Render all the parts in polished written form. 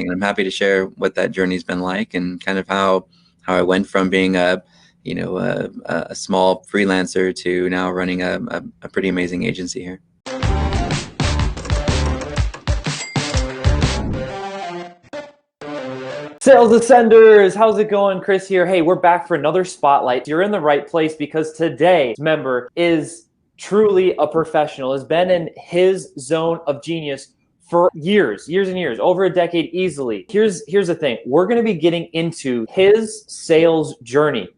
And I'm happy to share what that journey's been like and kind of how I went from being a small freelancer to now running a pretty amazing agency here. Sales Ascenders, how's it going? Chris here. Hey, we're back for another spotlight. You're in the right place because today's member is truly a professional, has been in his zone of genius for years and years, over a decade easily. Here's the thing. We're going to be getting into his sales journey.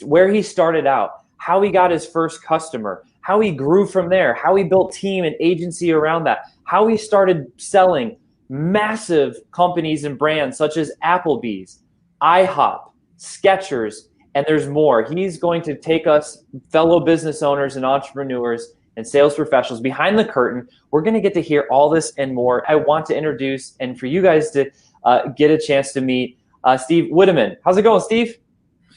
Where he started out, how he got his first customer, how he grew from there, how he built team and agency around that, how he started selling massive companies and brands such as Applebee's, IHOP, Skechers, and there's more. He's going to take us, fellow business owners and entrepreneurs and sales professionals, behind the curtain. We're going to get to hear all this and more. I want to introduce, and for you guys to get a chance to meet Steve Wiideman. How's it going, Steve?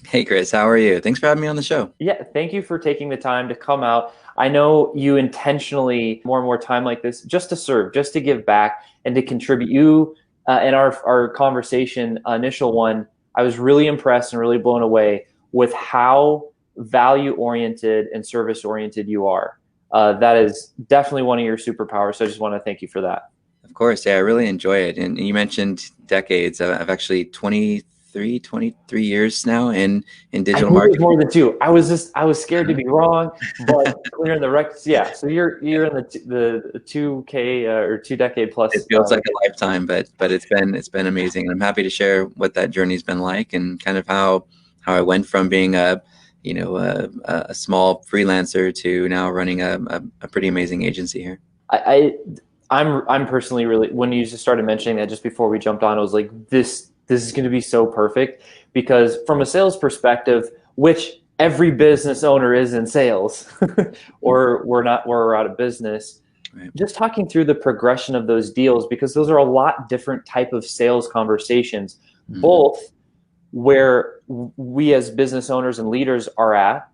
Hey, Chris, how are you? Thanks for having me on the show. Yeah, thank you for taking the time to come out. I know you intentionally more and more time like this just to serve, just to give back and to contribute. You in our conversation, initial one, I was really impressed and really blown away with how value-oriented and service-oriented you are. That is definitely one of your superpowers. So I just want to thank you for that. Of course, yeah, I really enjoy it. And you mentioned decades. I've actually 23 years now in digital marketing. More than two. I was scared to be wrong, but clearing the records. Yeah. So you're in the 2K or 2 decade plus. It feels like a lifetime, but it's been amazing. And I'm happy to share what that journey's been like and kind of how I went from being a small freelancer to now running a pretty amazing agency here. I'm personally really, when you just started mentioning that just before we jumped on, I was like, this is going to be so perfect, because from a sales perspective, which every business owner is in sales, or we're out of business. Right. Just talking through the progression of those deals, because those are a lot different type of sales conversations, both where we as business owners and leaders are at,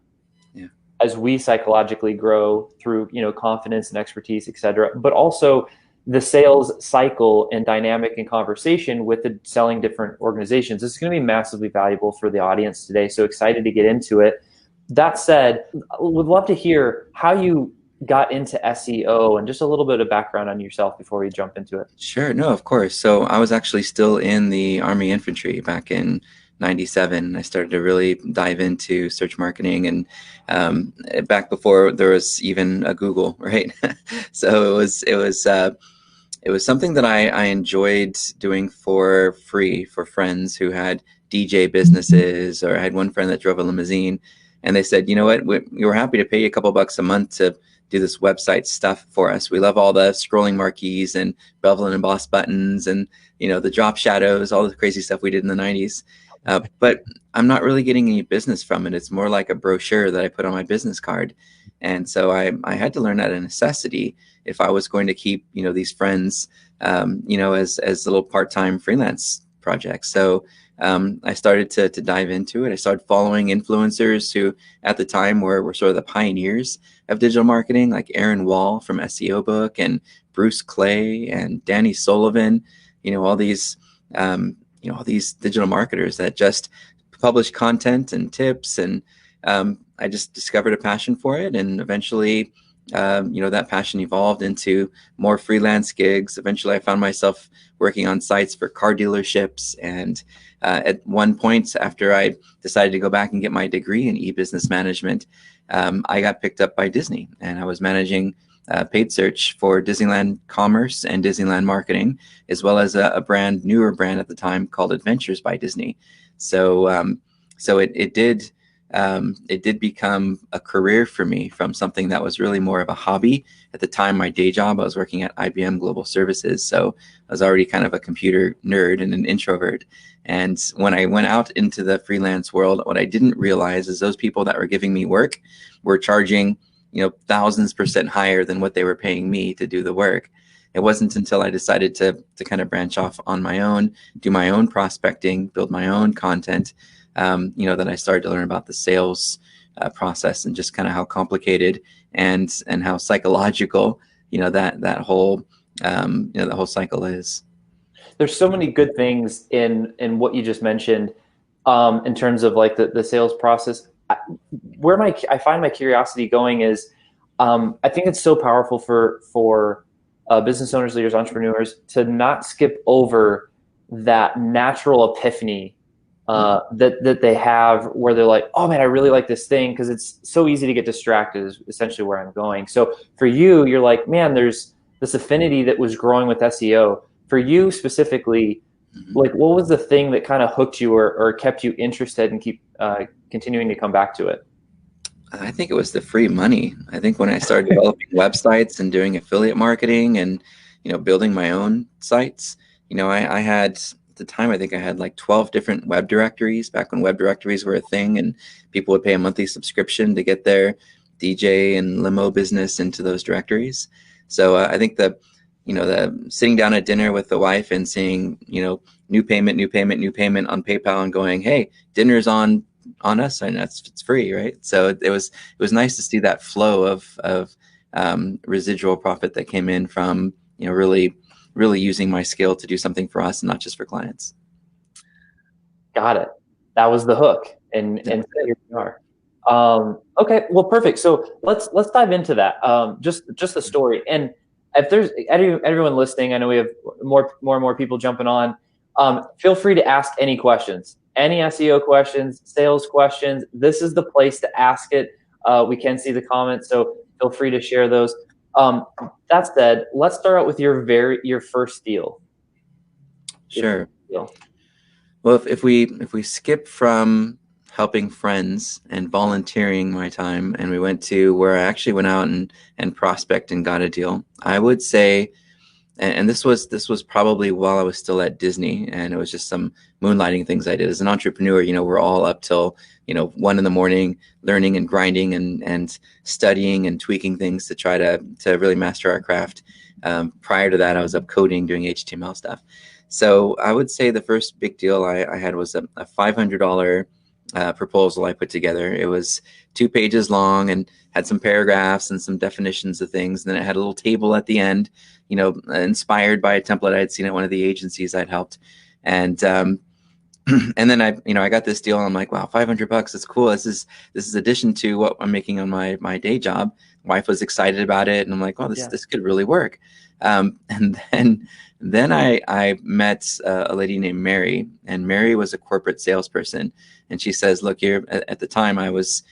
as we psychologically grow through, confidence and expertise, et cetera, but also the sales cycle and dynamic and conversation with the selling different organizations. This is going to be massively valuable for the audience today. So excited to get into it. That said, would love to hear how you got into SEO and just a little bit of background on yourself before we jump into it. Sure. No, of course. So I was actually still in the Army Infantry back in 97. I started to really dive into search marketing, and back before there was even a Google, right? So it was something that I enjoyed doing for free for friends who had DJ businesses, or I had one friend that drove a limousine, and they said, you know what, we're happy to pay you a couple bucks a month to do this website stuff for us. We love all the scrolling marquees and bevel and emboss buttons and, the drop shadows, all the crazy stuff we did in the 90s. But I'm not really getting any business from it. It's more like a brochure that I put on my business card. And so I had to learn that a necessity if I was going to keep, these friends, as little part-time freelance projects. So I started to dive into it. I started following influencers who at the time were sort of the pioneers of digital marketing, like Aaron Wall from SEO Book and Bruce Clay and Danny Sullivan, all these digital marketers that just publish content and tips. And I just discovered a passion for it. And eventually, that passion evolved into more freelance gigs. Eventually, I found myself working on sites for car dealerships. And at one point, after I decided to go back and get my degree in e-business management, I got picked up by Disney, and I was managing paid search for Disneyland Commerce and Disneyland Marketing, as well as a newer brand at the time called Adventures by Disney. So it did become a career for me from something that was really more of a hobby. At the time, my day job, I was working at IBM Global Services, so I was already kind of a computer nerd and an introvert. And when I went out into the freelance world, what I didn't realize is those people that were giving me work were charging thousands % higher than what they were paying me to do the work. It wasn't until I decided to kind of branch off on my own, do my own prospecting, build my own content, that I started to learn about the sales process and just kind of how complicated and how psychological, that whole cycle is. there's so many good things in what you just mentioned, in terms of like the sales process. I find my curiosity going is, I think it's so powerful for business owners, leaders, entrepreneurs to not skip over that natural epiphany that they have, where they're like, oh man, I really like this thing, because it's so easy to get distracted is essentially where I'm going. So for you, you're like, man, there's this affinity that was growing with SEO. For you specifically, like what was the thing that kind of hooked you or kept you interested and keep continuing to come back to it? I think it was the free money. I think when I started developing websites and doing affiliate marketing and, building my own sites, I had at the time, I think I had like 12 different web directories back when web directories were a thing, and people would pay a monthly subscription to get their DJ and limo business into those directories. So I think the sitting down at dinner with the wife and seeing, new payment, new payment, new payment on PayPal, and going, hey, dinner's on us, and it's free, right? So it was nice to see that flow of residual profit that came in from really using my skill to do something for us and not just for clients. Got it. That was the hook, and here we are. Okay, well, perfect. So let's dive into that. Just the story, and if there's everyone listening, I know we have more and more people jumping on. Feel free to ask any questions, any SEO questions, sales questions. This is the place to ask it. We can see the comments, so feel free to share those. That said, let's start out with your first deal. Sure. Well, if we skip from helping friends and volunteering my time, and we went to where I actually went out and prospect and got a deal, I would say, and this was probably while I was still at Disney, and it was just some moonlighting things I did as an entrepreneur. We're all up till 1 a.m. learning and grinding and studying and tweaking things to try to really master our craft. Prior to that, I was up coding, doing HTML stuff. So I would say the first big deal I had was a $500 proposal I put together. It was 2 pages long and had some paragraphs and some definitions of things. And then it had a little table at the end, inspired by a template I had seen at one of the agencies I'd helped. And and then I got this deal, and I'm like, wow, $500, that's cool. This is addition to what I'm making on my day job. Wife was excited about it, and I'm like, oh, this could really work. And then I met a lady named Mary, and Mary was a corporate salesperson, and she says, look, at the time I was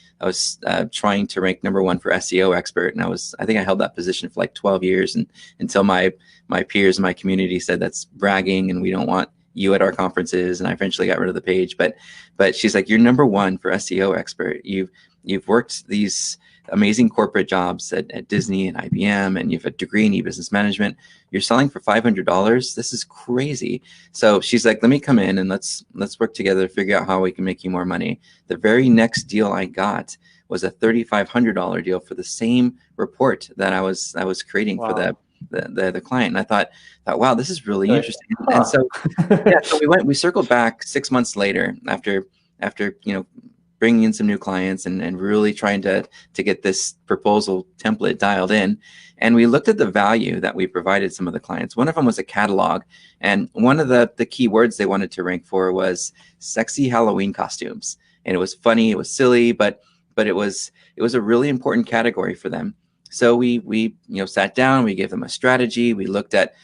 trying to rank #1 for SEO Expert, and I think I held that position for like 12 years, and until my peers in my community said that's bragging and we don't want you at our conferences, and I eventually got rid of the page. But she's like, you're #1 for SEO Expert. You've worked these amazing corporate jobs at Disney and IBM, and you have a degree in e-business management. You're selling for $500. This is crazy. So she's like, let me come in and let's work together to figure out how we can make you more money. The very next deal I got was a $3,500 deal for the same report that I was creating for the client. And I thought, wow, this is really interesting. And so so we circled back 6 months later after bringing in some new clients and really trying to get this proposal template dialed in. And we looked at the value that we provided some of the clients. One of them was a catalog. And one of the key words they wanted to rank for was sexy Halloween costumes. And it was funny, it was silly, but it was a really important category for them. So we sat down, we gave them a strategy, we looked at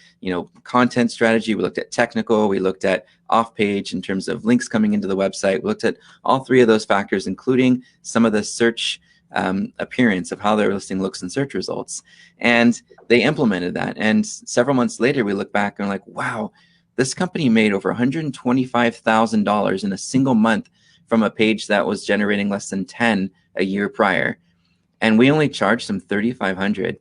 content strategy, we looked at technical, we looked at off-page in terms of links coming into the website. We looked at all 3 of those factors, including some of the search appearance of how their listing looks in search results. And they implemented that. And several months later, we look back and we're like, wow, this company made over $125,000 in a single month from a page that was generating less than 10 a year prior. And we only charged them $3,500.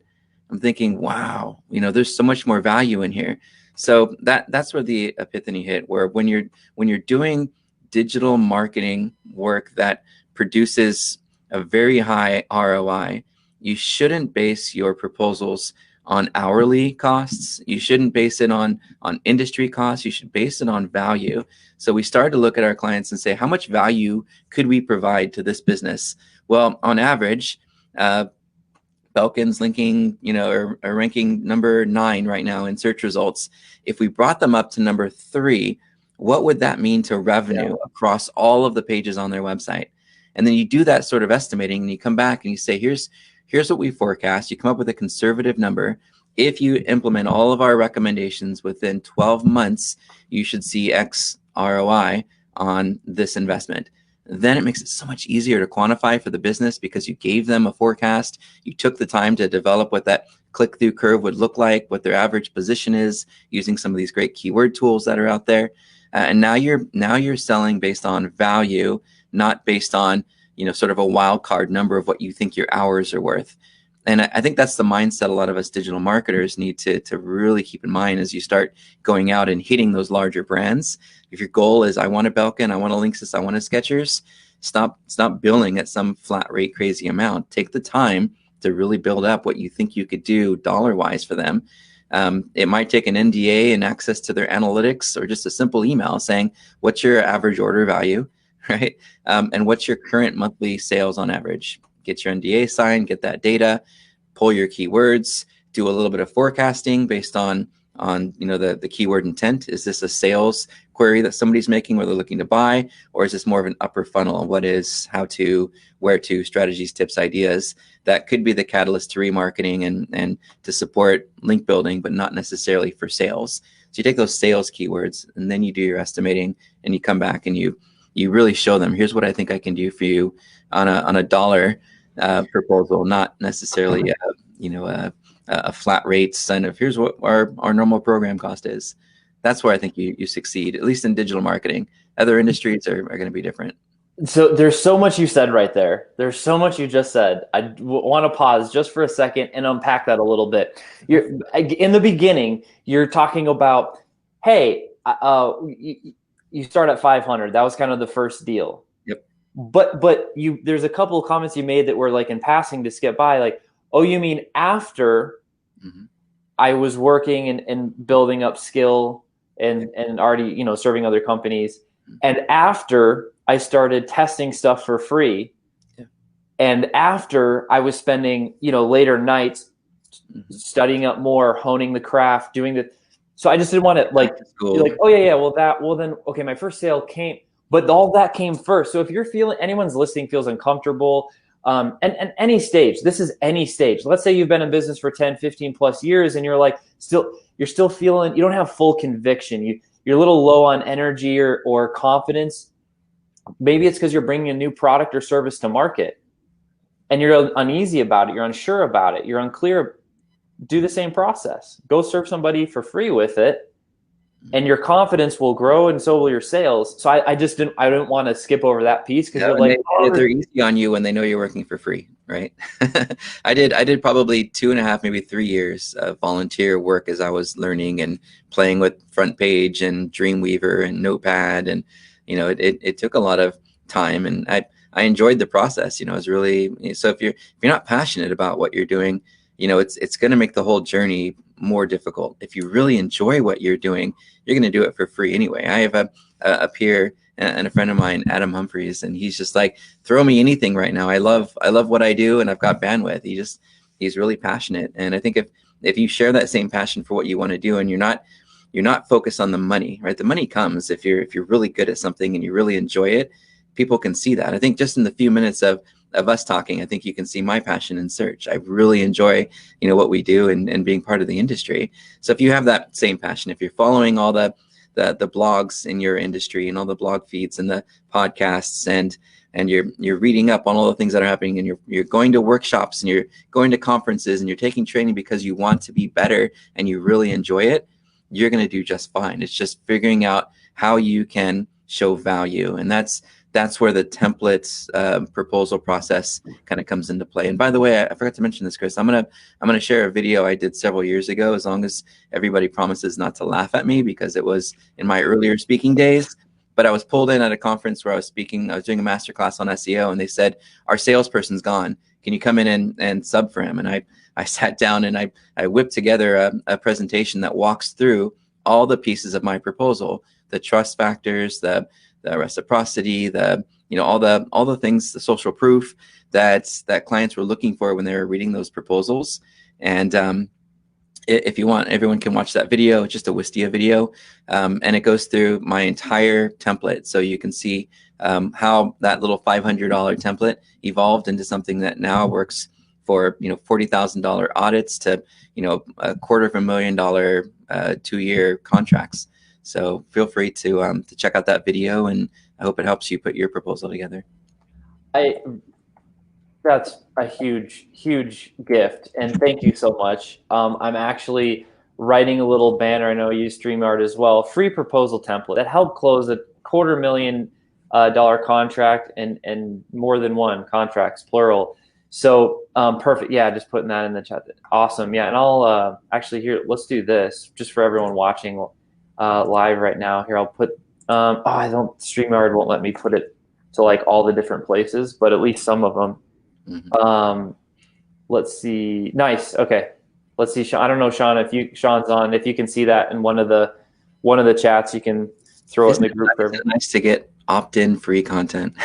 I'm thinking, wow, there's so much more value in here. So that's where the epiphany hit, where when you're doing digital marketing work that produces a very high ROI, you shouldn't base your proposals on hourly costs. You shouldn't base it on industry costs. You should base it on value. So we started to look at our clients and say, how much value could we provide to this business? Well, on average, Belkin's linking, or ranking number 9 right now in search results. If we brought them up to number 3, what would that mean to revenue across all of the pages on their website? And then you do that sort of estimating, and you come back and you say, here's what we forecast. You come up with a conservative number. If you implement all of our recommendations within 12 months, you should see X ROI on this investment. Then it makes it so much easier to quantify for the business, because you gave them a forecast. You took the time to develop what that click-through curve would look like, what their average position is, using some of these great keyword tools that are out there. And now you're selling based on value, not based on sort of a wild card number of what you think your hours are worth. And I think that's the mindset a lot of us digital marketers need to really keep in mind as you start going out and hitting those larger brands. If your goal is, I want a Belkin, I want a Linksys, I want a Skechers, stop billing at some flat rate crazy amount. Take the time to really build up what you think you could do dollar-wise for them. It might take an NDA and access to their analytics, or just a simple email saying, what's your average order value, right? And what's your current monthly sales on average? Get your NDA signed, get that data, pull your keywords, do a little bit of forecasting based on the keyword intent. Is this a sales query that somebody's making where they're looking to buy, or is this more of an upper funnel? What is, how to, where to, strategies, tips, ideas that could be the catalyst to remarketing and to support link building, but not necessarily for sales. So you take those sales keywords, and then you do your estimating, and you come back and you really show them, here's what I think I can do for you on a dollar proposal, not necessarily a flat rate sign of, here's what our normal program cost is. That's where I think you succeed, at least in digital marketing. Other industries are going to be different. So there's so much you said right there. There's so much you just said. I want to pause just for a second and unpack that a little bit. In the beginning, you're talking about, hey, you start at 500. That was kind of the first deal. Yep. But there's a couple of comments you made that were like in passing to skip by, like, oh, you mean after I was working and building up skill and already, serving other companies, and after I started testing stuff for free, and after I was spending, later nights studying up more, honing the craft, doing the. So I just didn't want to be like, oh yeah, well then, okay, my first sale came, but all that came first. So if you're feeling, anyone's listening feels uncomfortable, and any stage, this is any stage. Let's say you've been in business for 10, 15 plus years, and you're like, you're still feeling, you don't have full conviction. You're a little low on energy or confidence. Maybe it's because you're bringing a new product or service to market, and you're uneasy about it. You're unsure about it. You're unclear. Do the same process. Go serve somebody for free with it, and your confidence will grow, and so will your sales. So I didn't want to skip over that piece, because you're like, they're easy on you when they know you're working for free, right? I did probably 2.5, maybe 3 years of volunteer work as I was learning and playing with Front Page and Dreamweaver and Notepad, and it took a lot of time, and I enjoyed the process. It was really, so if you're not passionate about what you're doing, it's going to make the whole journey more difficult. If you really enjoy what you're doing, you're going to do it for free anyway. I have a peer and a friend of mine, Adam Humphreys, and he's just like, throw me anything right now. I love what I do, and I've got bandwidth. He's really passionate. And I think if you share that same passion for what you want to do, and you're not focused on the money, right? The money comes if you're really good at something and you really enjoy it. People can see that. I think just in the few minutes of us talking, I think you can see my passion in search. I really enjoy, what we do and being part of the industry. So if you have that same passion, if you're following all the blogs in your industry and all the blog feeds and the podcasts, and you're reading up on all the things that are happening, and you're going to workshops, and you're going to conferences, and you're taking training because you want to be better and you really enjoy it, you're going to do just fine. It's just figuring out how you can show value. And that's where the templates proposal process kind of comes into play. And by the way, I forgot to mention this, Chris. I'm gonna share a video I did several years ago, as long as everybody promises not to laugh at me, because it was in my earlier speaking days. But I was pulled in at a conference where I was speaking. I was doing a masterclass on SEO, and they said, our salesperson's gone. Can you come in and sub for him? And I sat down and I whipped together a presentation that walks through all the pieces of my proposal, the trust factors, the reciprocity, the all the things, the social proof that clients were looking for when they were reading those proposals. And if you want, everyone can watch that video. It's just a Wistia video, and it goes through my entire template, so you can see how that little $500 template evolved into something that now works for $40,000 audits to $250,000 2-year contracts. So feel free to check out that video, and I hope it helps you put your proposal together. That's a huge, huge gift, and thank you so much. I'm actually writing a little banner. I know you use StreamYard as well. Free proposal template that helped close a $250,000 contract and more than one contracts, plural. So perfect. Yeah, just putting that in the chat. Awesome. Yeah, and I'll actually here. Let's do this just for everyone watching live right now. Here, I'll put. I don't. StreamYard won't let me put it to like all the different places, but at least some of them. Mm-hmm. Let's see. Nice. Okay. Let's see. Sean, I don't know, Sean, if Sean's on, if you can see that in one of the chats, you can throw it in the group. It's nice to get opt-in free content.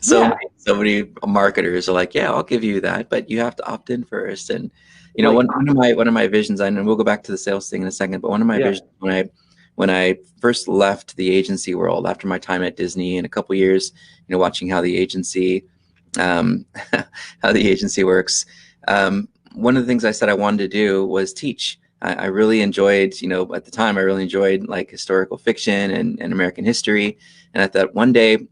So many marketers are like, yeah, I'll give you that, but you have to opt in first. And one of my visions, and we'll go back to the sales thing in a second, but one of my visions when I first left the agency world after my time at Disney and a couple years, watching how the agency works. One of the things I said I wanted to do was teach. I really enjoyed, at the time, I really enjoyed like historical fiction and American history. And I thought one day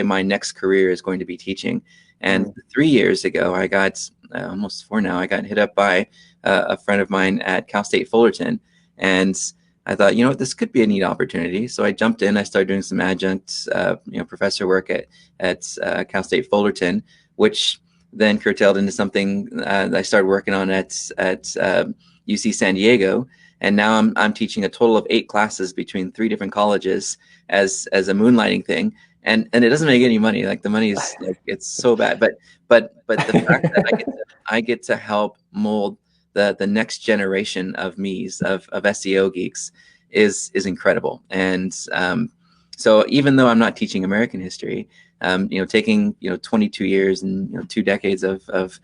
my next career is going to be teaching. And 3 years ago, I got, almost 4 now, I got hit up by a friend of mine at Cal State Fullerton. And I thought, this could be a neat opportunity. So I jumped in. I started doing some adjunct, professor work at Cal State Fullerton, which then curtailed into something that I started working on at UC San Diego. And now I'm teaching a total of 8 classes between 3 different colleges as a moonlighting thing. And it doesn't make any money. Like the money is like, it's so bad. But the fact that I get to help mold the next generation of me's, of SEO geeks is incredible. And so even though I'm not teaching American history, taking 22 years and 2 decades of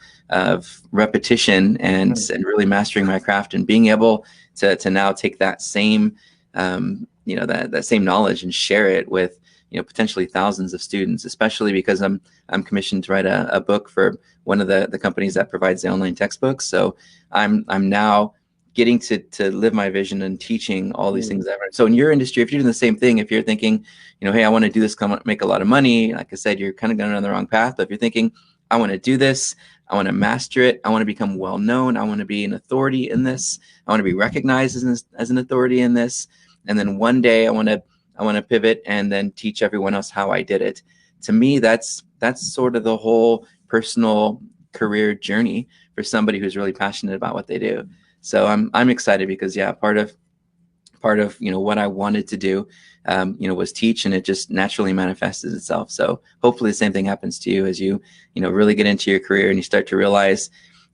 repetition and really mastering my craft and being able to now take that same that same knowledge and share it with potentially thousands of students, especially because I'm commissioned to write a book for one of the companies that provides the online textbooks. So I'm now getting to live my vision and teaching all these things I've learned. So in your industry, if you're doing the same thing, if you're thinking, hey, I want to do this, make a lot of money, like I said, you're kind of going on the wrong path. But if you're thinking, I want to do this, I want to master it, I want to become well known, I want to be an authority in this, I want to be recognized as an authority in this, and then one day I want to pivot and then teach everyone else how I did it. To me, that's sort of the whole personal career journey for somebody who's really passionate about what they do. So I'm excited because part of what I wanted to do was teach, and it just naturally manifested itself. So hopefully the same thing happens to you as you really get into your career and you start to realize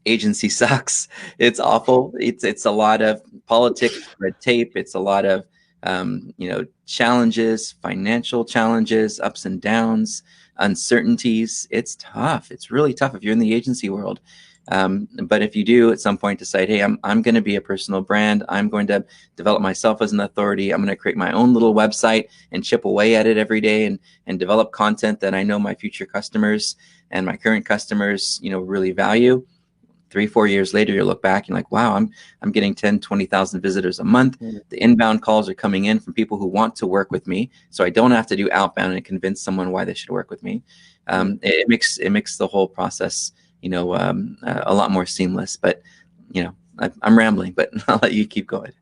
agency sucks. It's awful. It's a lot of politics, red tape. It's a lot of challenges, financial challenges, ups and downs, uncertainties. It's tough. It's really tough if you're in the agency world. But if you do at some point decide, hey, I'm going to be a personal brand, I'm going to develop myself as an authority, I'm going to create my own little website and chip away at it every day and develop content that I know my future customers and my current customers, really value. 3-4 years later, you look back and like, wow, I'm getting 10, 20,000 visitors a month. The inbound calls are coming in from people who want to work with me. So I don't have to do outbound and convince someone why they should work with me. It makes the whole process a lot more seamless. But I'm rambling, but I'll let you keep going.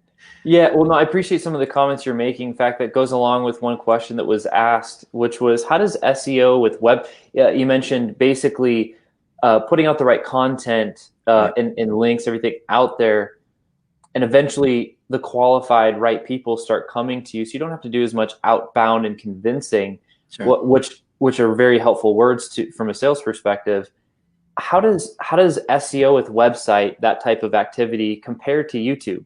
Yeah, well, no, I appreciate some of the comments you're making. In fact, that goes along with one question that was asked, which was, how does SEO with web? You mentioned basically putting out the right content and links, everything out there, and eventually the qualified right people start coming to you, so you don't have to do as much outbound and convincing, which are very helpful words from a sales perspective. How does SEO with website, that type of activity, compare to YouTube?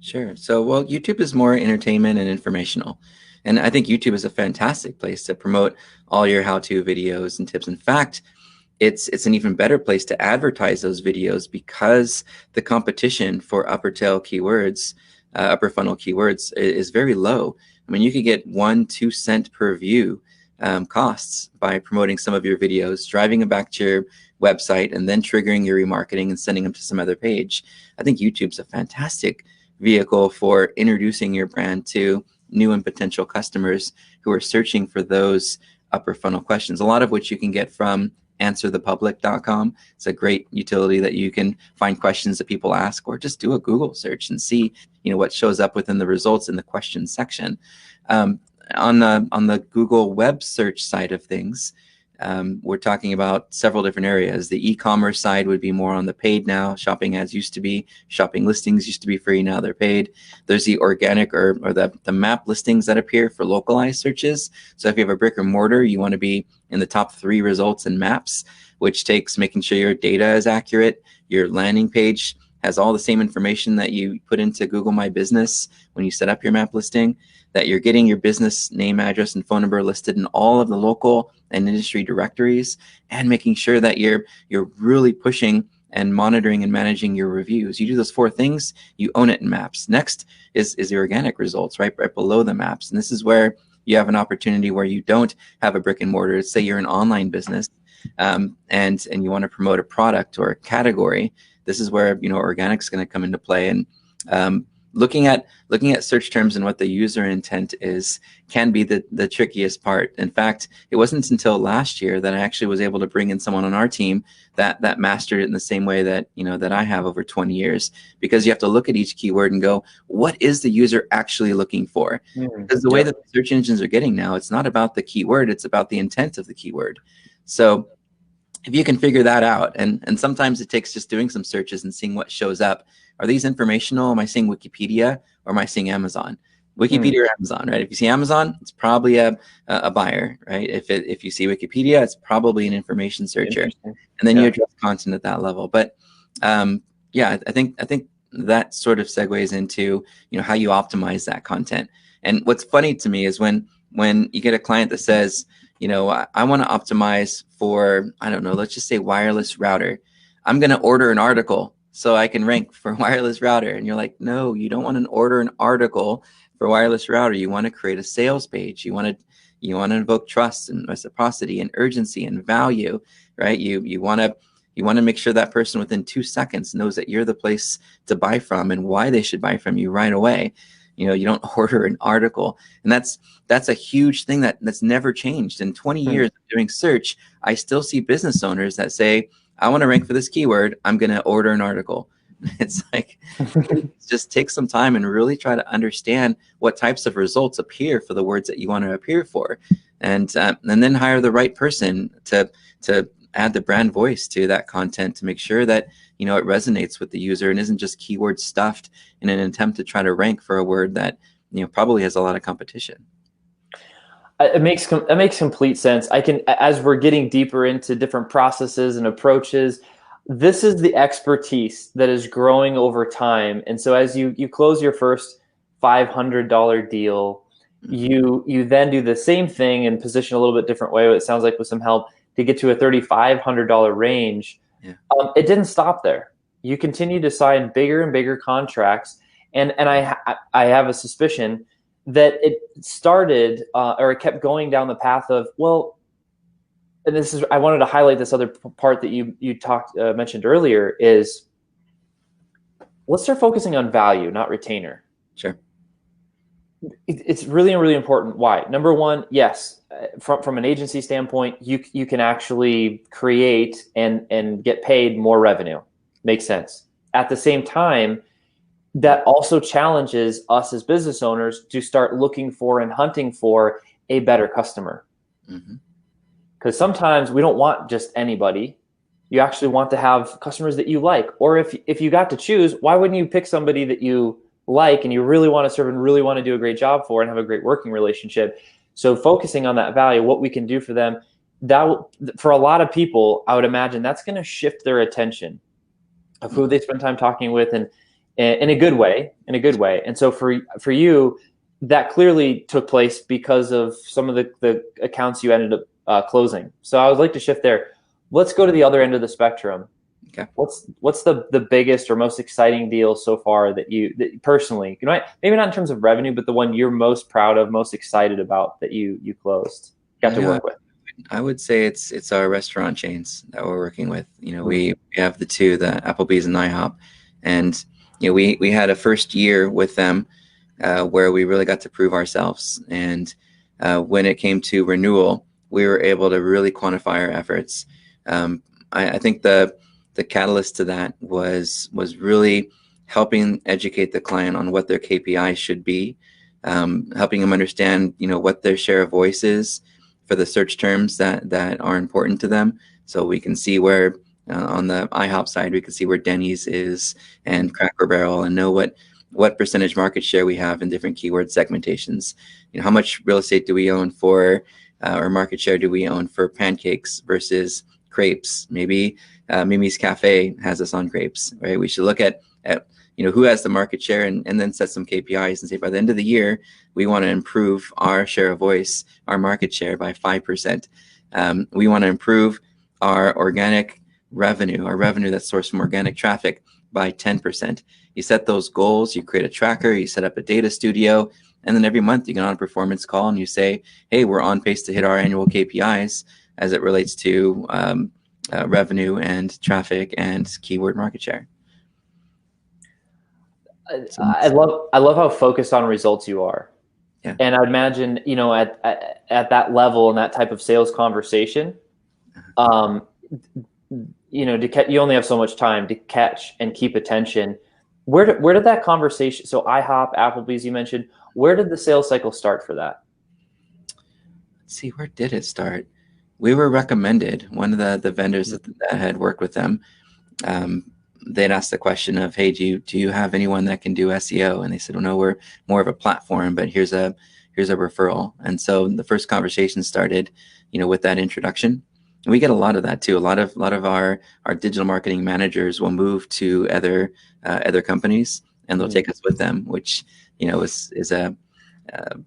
Sure. So, well, YouTube is more entertainment and informational. And I think YouTube is a fantastic place to promote all your how-to videos and tips. In fact, it's an even better place to advertise those videos because the competition for upper tail keywords, upper funnel keywords is very low. I mean, you could get 1-2 cent per view costs by promoting some of your videos, driving them back to your website, and then triggering your remarketing and sending them to some other page. I think YouTube's a fantastic vehicle for introducing your brand to new and potential customers who are searching for those upper funnel questions, a lot of which you can get from answerthepublic.com. It's a great utility that you can find questions that people ask, or just do a Google search and see, what shows up within the results in the question section. On the Google web search side of things, we're talking about several different areas. The e-commerce side would be more on the paid now. Shopping ads used to be, shopping listings used to be free, now they're paid. There's the organic or the map listings that appear for localized searches. So if you have a brick and mortar, you want to be in the top 3 results in maps, which takes making sure your data is accurate. Your landing page has all the same information that you put into Google My Business when you set up your map listing, that you're getting your business name, address, and phone number listed in all of the local and industry directories, and making sure that you're really pushing and monitoring and managing your reviews. You do those 4 things, you own it in maps. Next is the organic results, right below the maps. And this is where you have an opportunity where you don't have a brick and mortar. Say you're an online business, and you want to promote a product or a category. This is where organic is going to come into play. And looking at search terms and what the user intent is can be the trickiest part. In fact, it wasn't until last year that I actually was able to bring in someone on our team that mastered it in the same way that that I have over 20 years, because you have to look at each keyword and go, what is the user actually looking for? Because the way that the search engines are getting now, it's not about the keyword, it's about the intent of the keyword. So if you can figure that out, and sometimes it takes just doing some searches and seeing what shows up. Are these informational? Am I seeing Wikipedia, or am I seeing Amazon? Wikipedia or Amazon, right? If you see Amazon, it's probably a buyer, right? If you see Wikipedia, it's probably an information searcher, and then you address content at that level. But yeah, I think that sort of segues into how you optimize that content. And what's funny to me is when you get a client that says, I want to optimize for, I don't know, let's just say wireless router. I'm going to order an article so I can rank for wireless router. And you're like, no, you don't want to order an article for wireless router. You want to create a sales page. You want to invoke trust and reciprocity and urgency and value, right? You want to make sure that person within 2 seconds knows that you're the place to buy from and why they should buy from you right away. You don't order an article. And that's a huge thing that's never changed. In 20 years of doing search, I still see business owners that say, I want to rank for this keyword, I'm going to order an article. It's like, just take some time and really try to understand what types of results appear for the words that you want to appear for. And then hire the right person to add the brand voice to that content to make sure that it resonates with the user and isn't just keyword stuffed in an attempt to try to rank for a word that probably has a lot of competition. It makes complete sense. As we're getting deeper into different processes and approaches, this is the expertise that is growing over time. And so as you close your first $500 deal, you then do the same thing and position a little bit different way. It sounds like with some help to get to a $3,500 range. Yeah. It didn't stop there. You continue to sign bigger and bigger contracts, and I have a suspicion that it started or it kept going down the path of, well, and I wanted to highlight this other part that you mentioned earlier is, let's start focusing on value, not retainer. Sure. It's really, really important. Why? Number one, yes, from an agency standpoint, you can actually create and get paid more revenue. Makes sense. At the same time, that also challenges us as business owners to start looking for and hunting for a better customer. Because sometimes we don't want just anybody. You actually want to have customers that you like. Or if you got to choose, why wouldn't you pick somebody that you like and you really want to serve and really want to do a great job for and have a great working relationship? So focusing on that value, what we can do for them, for a lot of people, I would imagine that's going to shift their attention of who they spend time talking with. in a good way, And so for you, that clearly took place because of some of the accounts you ended up closing. So I would like to shift there. Let's go to the other end of the spectrum. Okay. What's the biggest or most exciting deal so far that you personally, maybe not in terms of revenue, but the one you're most proud of, most excited about that you closed, got to Yeah, work with? I would say it's our restaurant chains that we're working with. Mm. We have the two, the Applebee's and IHOP, and we had a first year with them where we really got to prove ourselves. And when it came to renewal, we were able to really quantify our efforts. I think the catalyst to that was really helping educate the client on what their KPI should be, helping them understand what their share of voice is for the search terms that are important to them. So we can see where on the IHOP side, we can see where Denny's is and Cracker Barrel, and know what percentage market share we have in different keyword segmentations. How much real estate do we own for, or market share do we own for pancakes versus crepes? Maybe Mimi's Cafe has us on crepes, right? We should look at who has the market share, and then set some KPIs and say by the end of the year, we want to improve our share of voice, our market share by 5%. We want to improve our organic revenue, our revenue that's sourced from organic traffic, by 10%. You set those goals, you create a tracker, you set up a data studio, and then every month you get on a performance call and you say, hey, we're on pace to hit our annual KPIs as it relates to revenue and traffic and keyword market share. So I love how focused on results you are. Yeah. And I'd imagine, at that level and that type of sales conversation, you only have so much time to catch and keep attention. Where did that conversation? So IHOP, Applebee's, you mentioned. Where did the sales cycle start for that? Let's see, where did it start? We were recommended. One of the vendors that had worked with them, they'd asked the question of, hey, do you have anyone that can do SEO? And they said, well, no, we're more of a platform, but here's a referral. And so the first conversation started, with that introduction. And we get a lot of that too. A lot of our digital marketing managers will move to other companies, and they'll take us with them, which is a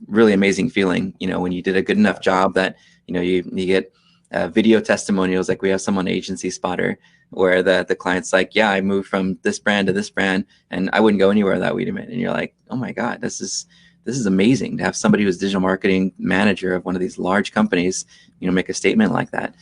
really amazing feeling. When you did a good enough job that you get video testimonials, like we have some on Agency Spotter, where the client's like, yeah, I moved from this brand to this brand, and I wouldn't go anywhere without Wiideman. And you're like, oh my God, this is amazing to have somebody who's digital marketing manager of one of these large companies, make a statement like that.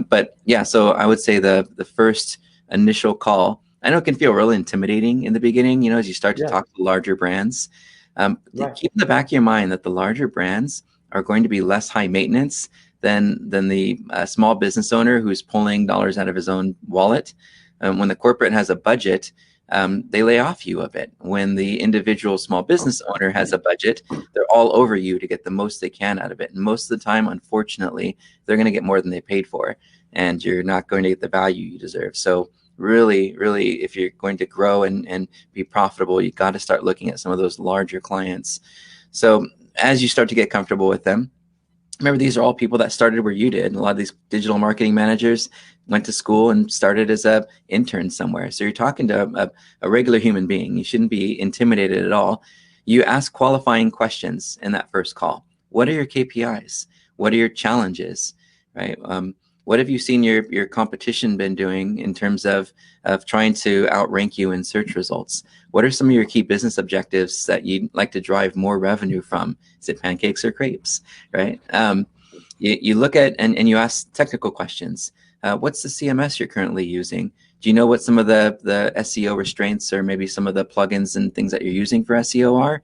But yeah, so I would say the first initial call, I know it can feel really intimidating in the beginning, as you start to talk to larger brands. Right. Keep in the back of your mind that the larger brands are going to be less high maintenance than the small business owner who's pulling dollars out of his own wallet. When the corporate has a budget, they lay off you a bit. When the individual small business owner has a budget, they're all over you to get the most they can out of it. And most of the time, unfortunately, they're going to get more than they paid for, and you're not going to get the value you deserve. So really, really, if you're going to grow and be profitable, you got to start looking at some of those larger clients. So as you start to get comfortable with them, remember, these are all people that started where you did. A lot of these digital marketing managers went to school and started as an intern somewhere. So you're talking to a regular human being. You shouldn't be intimidated at all. You ask qualifying questions in that first call. What are your KPIs? What are your challenges? Right? What have you seen your competition been doing in terms of trying to outrank you in search results? What are some of your key business objectives that you'd like to drive more revenue from? Is it pancakes or crepes, right? You look at and you ask technical questions. What's the CMS you're currently using? Do you know what some of the SEO restraints or maybe some of the plugins and things that you're using for SEO are?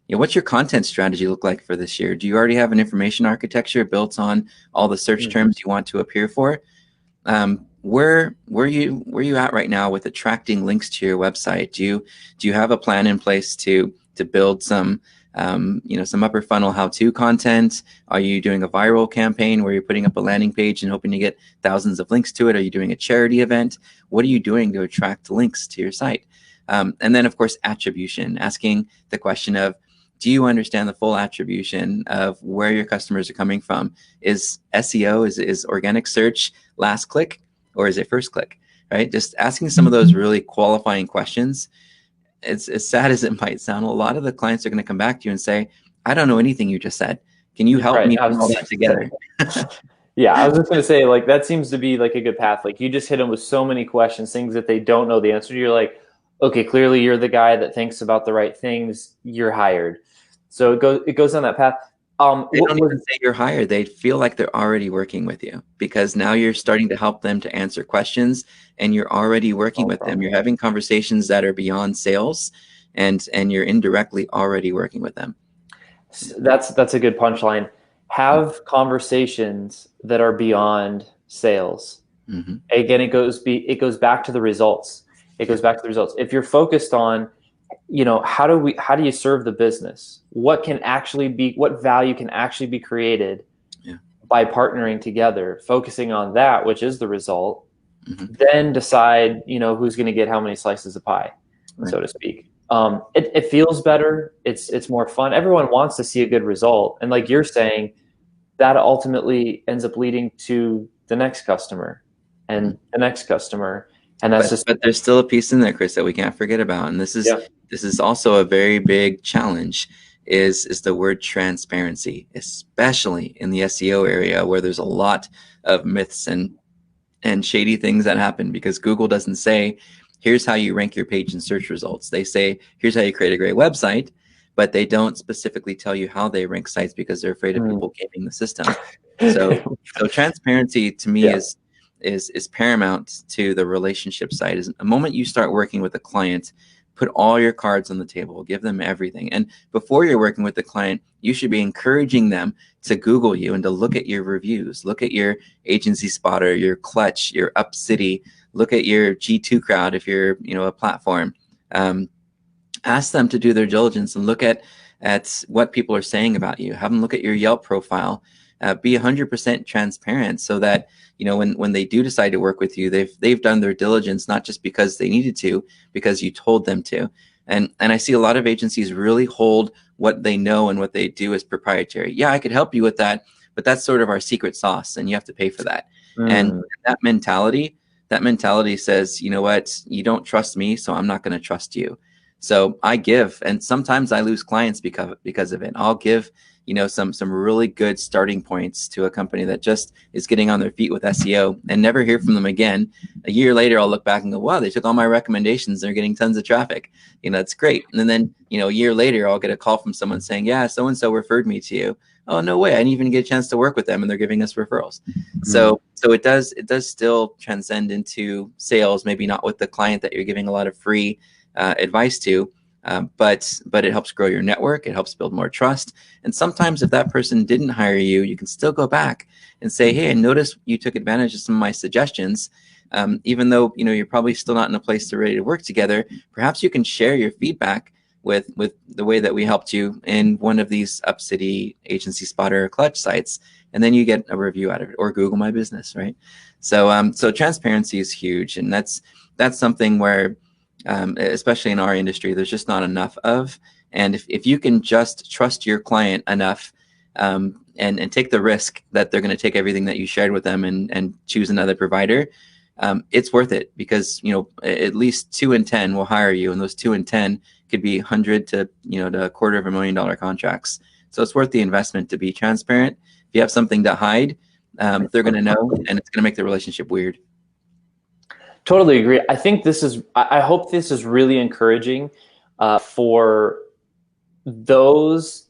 What's your content strategy look like for this year? Do you already have an information architecture built on all the search terms you want to appear for? Where you at right now with attracting links to your website? Do you have a plan in place to build some some upper funnel how-to content? Are you doing a viral campaign where you're putting up a landing page and hoping to get thousands of links to it? Are you doing a charity event? What are you doing to attract links to your site? And then, of course, attribution, asking the question of, do you understand the full attribution of where your customers are coming from? Is SEO, is organic search last click, or is it first click, right? Just asking some of those really qualifying questions as sad as it might sound, a lot of the clients are going to come back to you and say, I don't know anything you just said. Can you help Right. me I put all was that together? Yeah, I was just going to say, like, that seems to be like a good path. Like, you just hit them with so many questions, things that they don't know the answer to. You're like, okay, clearly you're the guy that thinks about the right things. You're hired. So it goes on that path. They What don't was even say you're hired. They feel like they're already working with you because now you're starting to help them to answer questions and you're already working with them. You're having conversations that are beyond sales and you're indirectly already working with them. that's a good punchline. Have conversations that are beyond sales. Mm-hmm. Again, it goes back to the results. It goes back to the results. If you're focused on, how do you serve the business? What value can actually be created Yeah. by partnering together, focusing on that, which is the result, Mm-hmm. then decide, who's going to get how many slices of pie, Right. so to speak. It feels better. It's more fun. Everyone wants to see a good result. And like you're saying, that ultimately ends up leading to the next customer Mm-hmm. and the next customer. And that's just, But there's still a piece in there, Chris, that we can't forget about. And yeah. this is also a very big challenge is the word transparency, especially in the SEO area where there's a lot of myths and shady things that happen because Google doesn't say, here's how you rank your page in search results. They say, here's how you create a great website, but they don't specifically tell you how they rank sites because they're afraid of people gaming the system. So transparency to me Yeah. is paramount to the relationship side. Is the moment you start working with a client, put all your cards on the table, give them everything. And before you're working with the client, you should be encouraging them to Google you and to look at your reviews, look at your agency spotter, your Clutch, your UpCity, look at your G2 crowd if you're a platform. Ask them to do their diligence and look at what people are saying about you. Have them look at your Yelp profile. Be 100% transparent so that when they do decide to work with you, they've done their diligence, not just because they needed to, because you told them to. And I see a lot of agencies really hold what they know and what they do as proprietary. Yeah, I could help you with that, but that's sort of our secret sauce, and you have to pay for that. And that mentality says, you know what, you don't trust me, so I'm not going to trust you. So I give, and sometimes I lose clients because of it. I'll give some really good starting points to a company that just is getting on their feet with SEO and never hear from them again. A year later, I'll look back and go, wow, they took all my recommendations. They're getting tons of traffic. It's great. And then a year later, I'll get a call from someone saying, yeah, so-and-so referred me to you. Oh, no way. I didn't even get a chance to work with them and they're giving us referrals. So it does still transcend into sales, maybe not with the client that you're giving a lot of free advice to, but it helps grow your network. It helps build more trust. And sometimes if that person didn't hire you, you can still go back and say, hey, I noticed you took advantage of some of my suggestions. Even though you're probably still not in a place to ready to work together, perhaps you can share your feedback with the way that we helped you in one of these UpCity, Agency Spotter, or Clutch sites, and then you get a review out of it, or Google My Business, right? So transparency is huge, and that's something where especially in our industry, there's just not enough of. And if you can just trust your client enough and take the risk that they're going to take everything that you shared with them and choose another provider, it's worth it because at least 2 in 10 will hire you, and those 2 in 10 could be 100 to to $250,000 contracts. So it's worth the investment to be transparent. If you have something to hide, they're going to know, and it's going to make the relationship weird. Totally agree. I hope this is really encouraging for those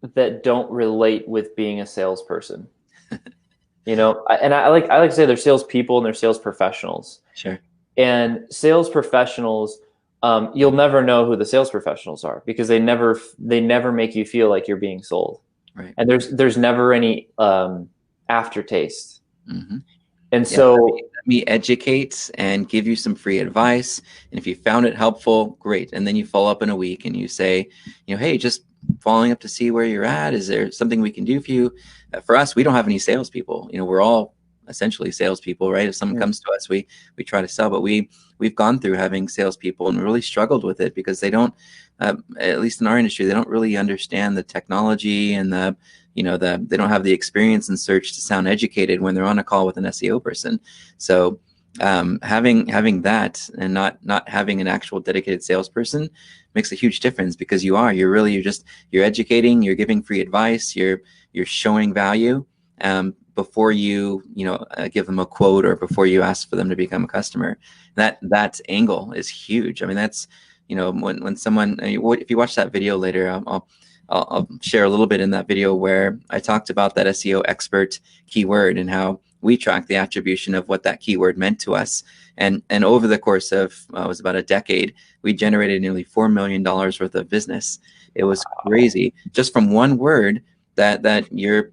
that don't relate with being a salesperson. And I like to say they're salespeople and they're sales professionals. Sure. And sales professionals, you'll never know who the sales professionals are because they never make you feel like you're being sold. Right. And there's never any aftertaste. Mm-hmm. And so let me educate and give you some free advice. And if you found it helpful, great. And then you follow up in a week and you say, hey, just following up to see where you're at. Is there something we can do for you? For us, we don't have any salespeople. We're all essentially salespeople, right? If someone comes to us, we try to sell, but we've gone through having salespeople and really struggled with it because they don't, at least in our industry, they don't really understand the technology and they don't have the experience in search to sound educated when they're on a call with an SEO person. So having that and not having an actual dedicated salesperson makes a huge difference, because you're educating, you're giving free advice, you're showing value before give them a quote, or before you ask for them to become a customer. That angle is huge. I mean, that's, when someone, if you watch that video later, I'll share a little bit in that video where I talked about that SEO expert keyword and how we track the attribution of what that keyword meant to us. And over the course of, it was about a decade, we generated nearly $4 million worth of business. It was crazy, just from one word that your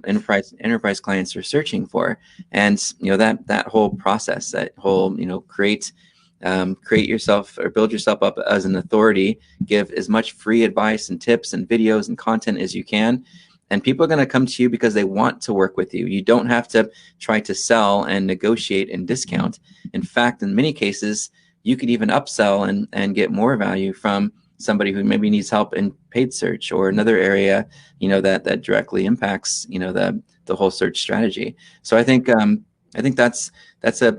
enterprise clients are searching for. And that whole process, that whole create yourself, or build yourself up as an authority, give as much free advice and tips and videos and content as you can, and people are going to come to you because they want to work with you. You don't have to try to sell and negotiate and discount. In fact, in many cases, you could even upsell and get more value from somebody who maybe needs help in paid search or another area, that directly impacts, the whole search strategy. So I think that's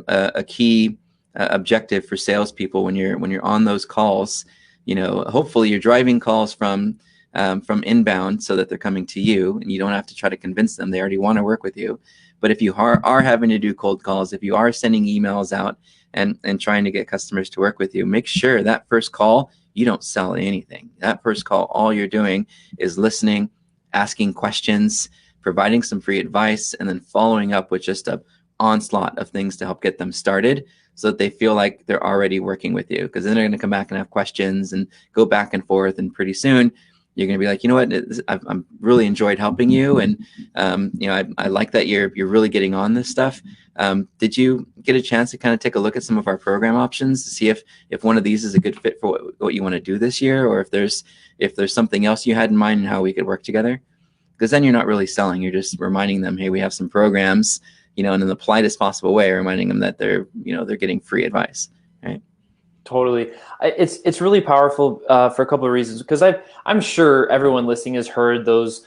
a key objective for salespeople when you're on those calls. Hopefully you're driving calls from inbound so that they're coming to you, and you don't have to try to convince them. They already want to work with you. But if you are having to do cold calls, if you are sending emails out and trying to get customers to work with you, make sure that first call, you don't sell anything. That first call, all you're doing is listening, asking questions, providing some free advice, and then following up with just a onslaught of things to help get them started, so that they feel like they're already working with you. Because then they're going to come back and have questions and go back and forth, and pretty soon you're going to be like, I've really enjoyed helping you, and I like that you're really getting on this stuff. Did you get a chance to kind of take a look at some of our program options to see if one of these is a good fit for what you want to do this year, or if there's something else you had in mind and how we could work together? Because then you're not really selling. You're just reminding them, hey, we have some programs, and in the politest possible way, reminding them that they're getting free advice, right? Totally. It's really powerful for a couple of reasons, because I'm sure everyone listening has heard those,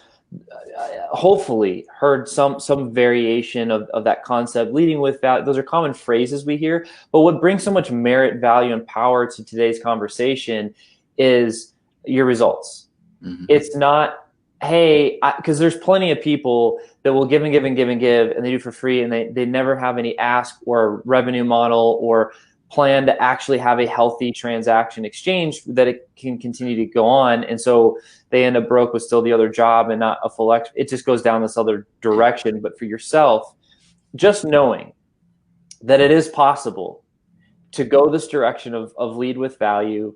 hopefully heard some variation of that concept, leading with that. Those are common phrases we hear. But what brings so much merit, value, and power to today's conversation is your results. Mm-hmm. It's not, hey, because there's plenty of people that will give and give and give and give, and they do for free, and they never have any ask or revenue model or plan to actually have a healthy transaction exchange that it can continue to go on. And so they end up broke with still the other job and not a full it just goes down this other direction. But for yourself, just knowing that it is possible to go this direction of lead with value,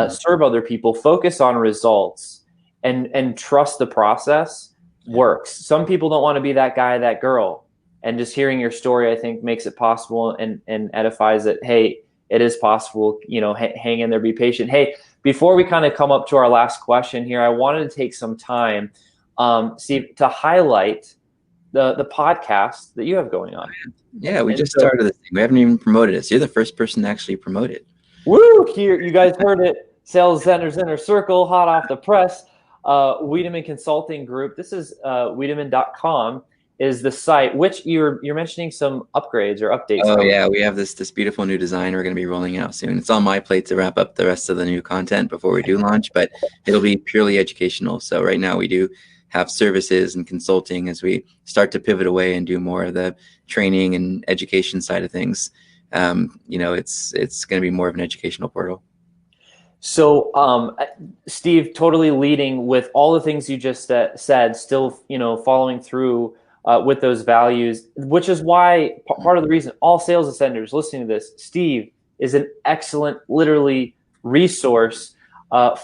serve other people, focus on results, and trust the process works. Some people don't want to be that guy, that girl. And just hearing your story, I think, makes it possible and edifies that, hey, it is possible, hang in there, be patient. Hey, before we kind of come up to our last question here, I wanted to take some time, Steve, to highlight the podcast that you have going on. Yeah, we just started this thing. We haven't even promoted it. So you're the first person to actually promote it. Woo! Here, you guys heard it. Sales Center's Inner Circle, hot off the press. Wiideman Consulting Group. This is Wiideman.com is the site, which you're mentioning some upgrades or updates. Oh yeah, we have this beautiful new design we're going to be rolling out soon. It's on my plate to wrap up the rest of the new content before we do launch, but it'll be purely educational. So right now we do have services and consulting as we start to pivot away and do more of the training and education side of things. It's going to be more of an educational portal. So, Steve, totally leading with all the things you just said, still, following through with those values, which is why part of the reason all sales ascenders listening to this, Steve is an excellent, literally, resource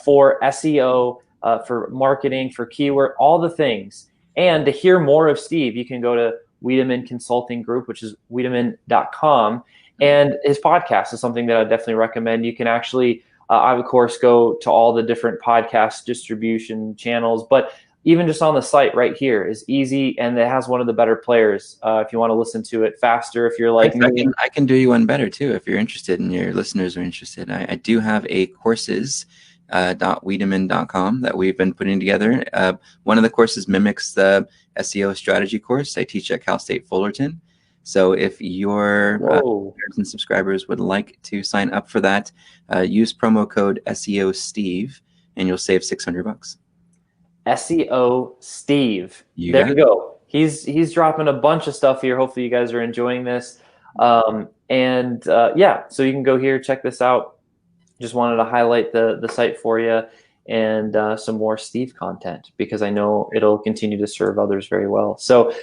for SEO, for marketing, for keyword, all the things. And to hear more of Steve, you can go to Wiideman Consulting Group, which is Wiideman.com. And his podcast is something that I definitely recommend. You can actually, I, of course, go to all the different podcast distribution channels, but even just on the site right here is easy, and it has one of the better players if you want to listen to it faster. If you're like me. I can do you one better too if you're interested and your listeners are interested. I do have a courses.wiideman.com that we've been putting together. One of the courses mimics the SEO strategy course I teach at Cal State Fullerton. So if your Whoa. listeners and subscribers would like to sign up for that, use promo code SEO Steve, and you'll save $600. SEO Steve. You There got you it. go. He's dropping a bunch of stuff here. Hopefully you guys are enjoying this. Yeah, so you can go here, check this out. Just wanted to highlight the site for you, and some more Steve content, because I know it'll continue to serve others very well. So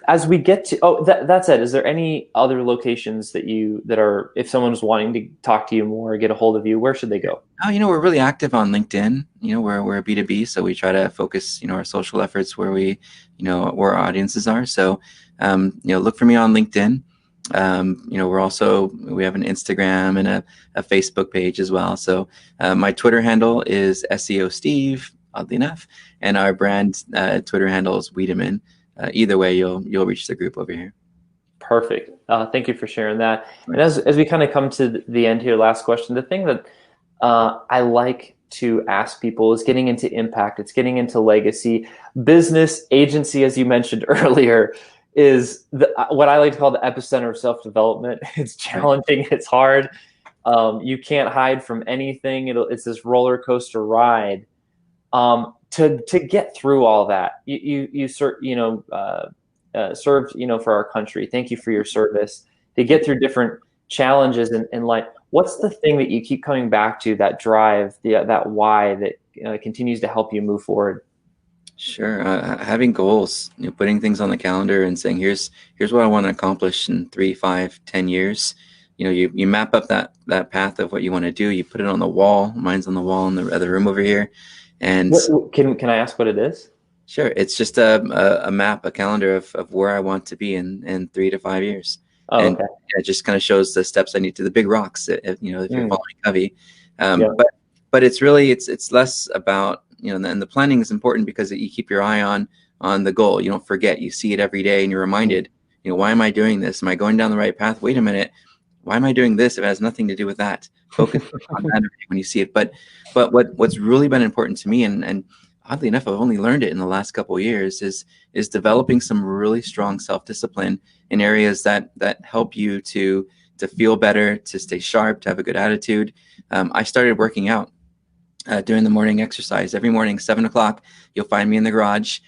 as we get to, that said, is there any other locations that are, if someone's wanting to talk to you more, get a hold of you, where should they go? Oh, we're really active on LinkedIn. We're a B2B, so we try to focus, our social efforts where where our audiences are. So, look for me on LinkedIn. We have an Instagram and a Facebook page as well. So, my Twitter handle is SEO Steve, oddly enough, and our brand Twitter handle is Wiideman. Either way, you'll reach the group over here. Perfect. Thank you for sharing that. Right. And as we kind of come to the end here, last question, the thing that I like to ask people is getting into impact. It's getting into legacy. Business agency, as you mentioned earlier, is what I like to call the epicenter of self-development. It's challenging. It's hard. You can't hide from anything. It's this roller coaster ride. To get through all that, you served, for our country. Thank you for your service. To get through different challenges in life, what's the thing that you keep coming back to, that drive, that why that continues to help you move forward? Sure. Having goals, putting things on the calendar and saying, here's what I want to accomplish in 3, 5, 10 years. You map up that path of what you want to do. You put it on the wall. Mine's on the wall in the other room over here. And can I ask what it is? Sure. It's just a map, a calendar of where I want to be in 3 to 5 years. Oh, and okay. It just kind of shows the steps I need to, the big rocks, if you're following Covey. But it's really, it's less about, and the planning is important because you keep your eye on the goal. You don't forget. You see it every day and you're reminded, why am I doing this? Am I going down the right path? Wait a minute. Why am I doing this if it has nothing to do with that? Focus on that when you see it. But what's really been important to me, and oddly enough, I've only learned it in the last couple of years, is developing some really strong self-discipline in areas that help you to feel better, to stay sharp, to have a good attitude. I started working out, doing the morning exercise every morning, 7 o'clock. You'll find me in the garage,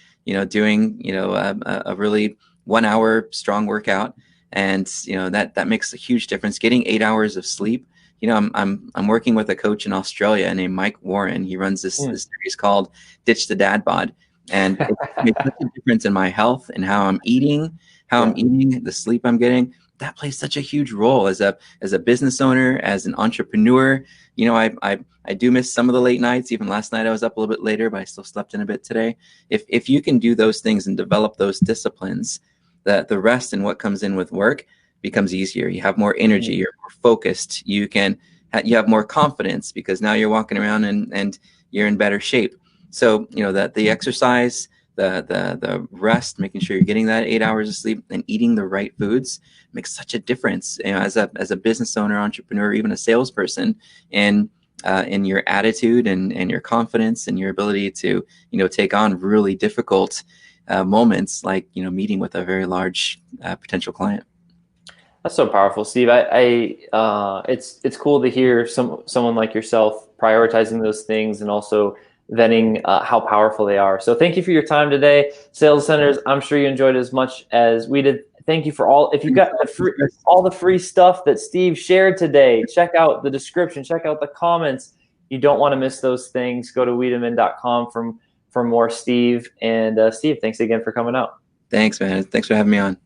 doing a really 1 hour strong workout, and that makes a huge difference. Getting 8 hours of sleep. I'm working with a coach in Australia named Mike Warren. He runs this series called Ditch the Dad Bod, and it makes such a difference in my health and how I'm eating, the sleep I'm getting. That plays such a huge role as a business owner, as an entrepreneur. I do miss some of the late nights. Even last night I was up a little bit later, but I still slept in a bit today. If you can do those things and develop those disciplines, the rest and what comes in with work becomes easier. You have more energy, you're more focused, you have more confidence because now you're walking around and you're in better shape. So that the exercise, the rest, making sure you're getting that 8 hours of sleep and eating the right foods makes such a difference. As a business owner, entrepreneur, even a salesperson, in your attitude and your confidence and your ability to take on really difficult moments, like meeting with a very large potential client. That's so powerful, Steve. It's cool to hear someone like yourself prioritizing those things and also vetting how powerful they are. So thank you for your time today, Sales Centers. I'm sure you enjoyed it as much as we did. Thank you for all. If you got all the free stuff that Steve shared today, check out the description, check out the comments. You don't want to miss those things. Go to Wiideman.com for more Steve. And Steve, thanks again for coming out. Thanks, man. Thanks for having me on.